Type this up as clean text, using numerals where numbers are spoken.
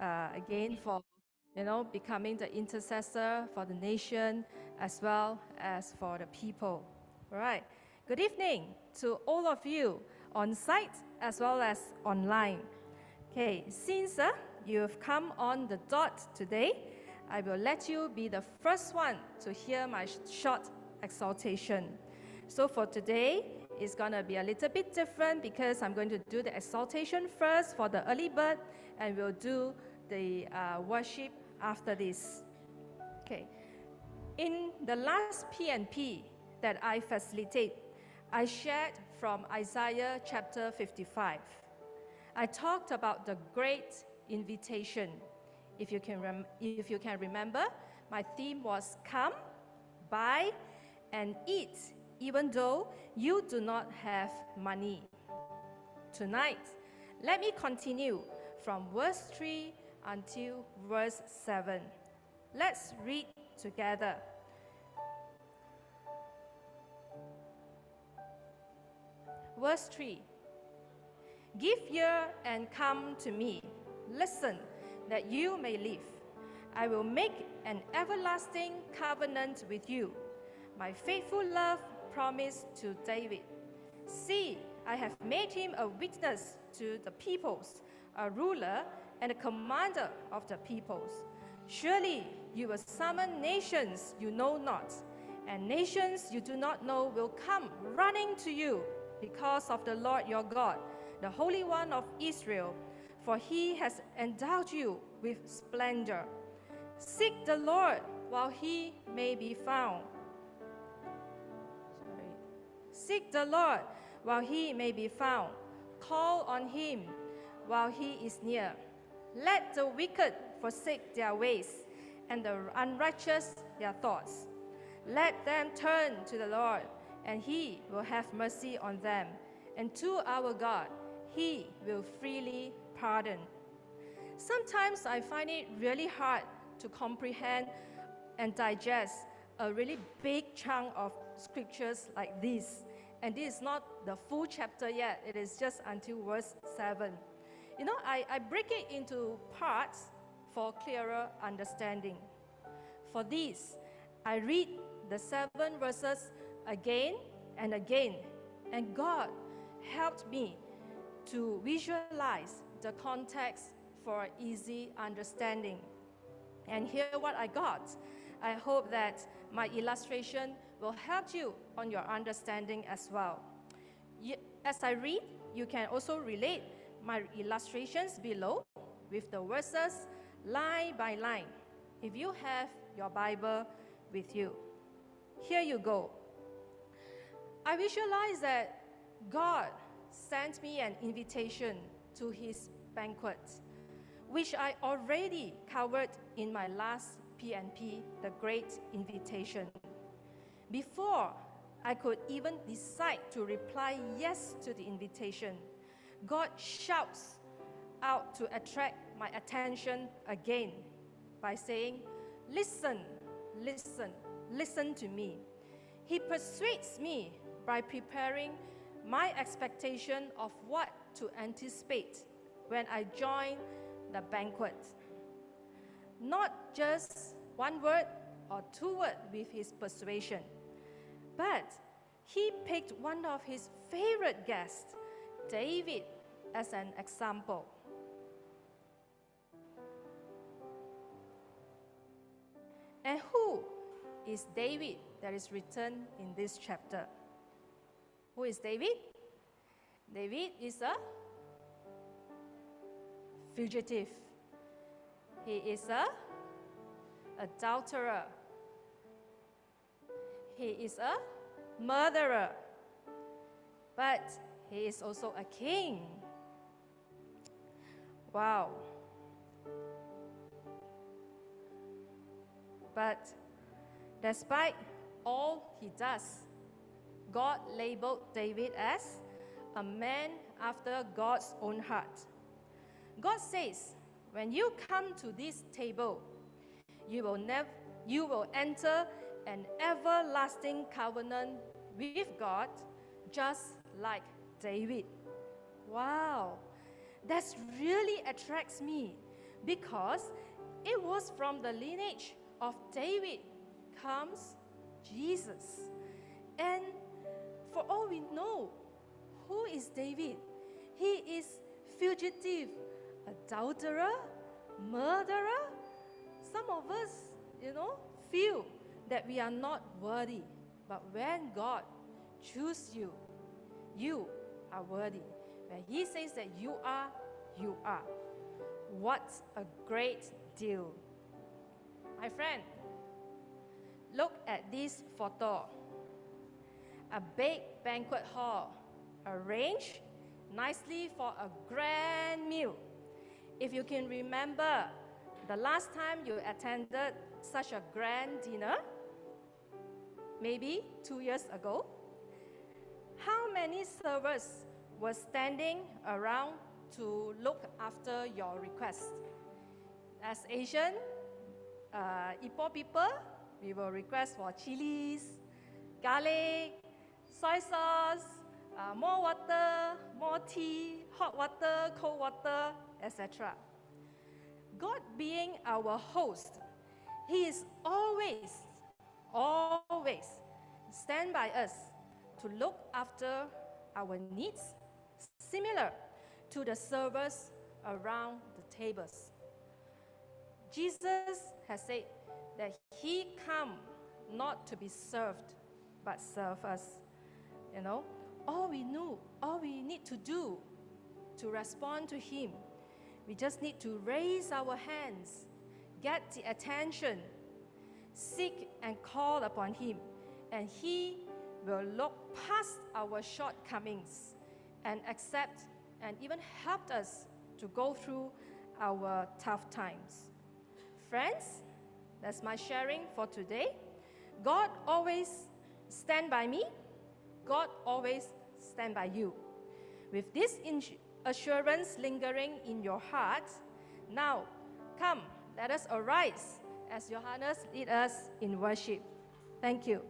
again for, becoming the intercessor for the nation as well as for the people. All right. Good evening to all of you on site as well as online. Okay, since you've come on the dot today, I will let you be the first one to hear my short exhortation. So for today, it's going to be a little bit different because I'm going to do the exhortation first for the early bird, and we'll do the worship after this. Okay. In the last P&P that I facilitate, I shared from Isaiah chapter 55. I talked about the great invitation. If you can remember, my theme was come, buy, and eat, even though you do not have money. Tonight, let me continue from verse 3 until verse 7. Let's read together. Verse 3. Give ear and come to me. Listen, that you may live. I will make an everlasting covenant with you. My faithful love promised to David. See, I have made him a witness to the peoples, a ruler and a commander of the peoples. Surely you will summon nations you know not, and nations you do not know will come running to you because of the Lord your God, the Holy One of Israel, for he has endowed you with splendor. Seek the Lord while he may be found. Seek the Lord while he may be found. Call on him while he is near. Let the wicked forsake their ways, and the unrighteous their thoughts. Let them turn to the Lord, and he will have mercy on them, and to our God he will freely pardon. Sometimes I find it really hard to comprehend and digest a really big chunk of scriptures like this. And this is not the full chapter yet. It is just until verse 7. I break it into parts for clearer understanding. For this, I read the 7 verses again and again, and God helped me to visualize the context for easy understanding. And here what I got. I hope that my illustration will help you on your understanding as well. As I read, you can also relate my illustrations below with the verses line by line, if you have your Bible with you. Here you go. I visualize that God sent me an invitation to his banquet, which I already covered in my last P&P, the Great Invitation. Before I could even decide to reply yes to the invitation, God shouts out to attract my attention again by saying, listen, listen, listen to me. He persuades me by preparing my expectation of what to anticipate when I join the banquet. Not just one word or 2 words with his persuasion, but he picked one of his favorite guests, David, as an example. And who is David that is written in this chapter? Who is David? David is a fugitive. He is an adulterer. He is a murderer. But he is also a king. Wow. But despite all he does, God labeled David as a man after God's own heart. God says, when you come to this table, you will enter an everlasting covenant with God, just like David. Wow, that really attracts me because it was from the lineage of David comes Jesus. And for all we know, who is David? He is fugitive, adulterer, murderer. Some of us, feel that we are not worthy. But when God chooses you, you are worthy. When He says that you are, you are. What a great deal. My friend, look at this photo. A big banquet hall arranged nicely for a grand meal. If you can remember the last time you attended such a grand dinner, maybe 2 years ago, how many servers were standing around to look after your request? As Asian, Ipoh people, we will request for chilies, garlic, soy sauce, more water, more tea, hot water, cold water, etc. God being our host, He is always stand by us to look after our needs, similar to the servers around the tables. Jesus has said that He come not to be served, but serve us. All we need to do to respond to Him, we just need to raise our hands, get the attention, seek and call upon Him, and He will look past our shortcomings and accept and even help us to go through our tough times. Friends, that's my sharing for today. God always stand by me. God always stand by you. With this assurance lingering in your heart, now come, let us arise as Johannes lead us in worship. Thank you.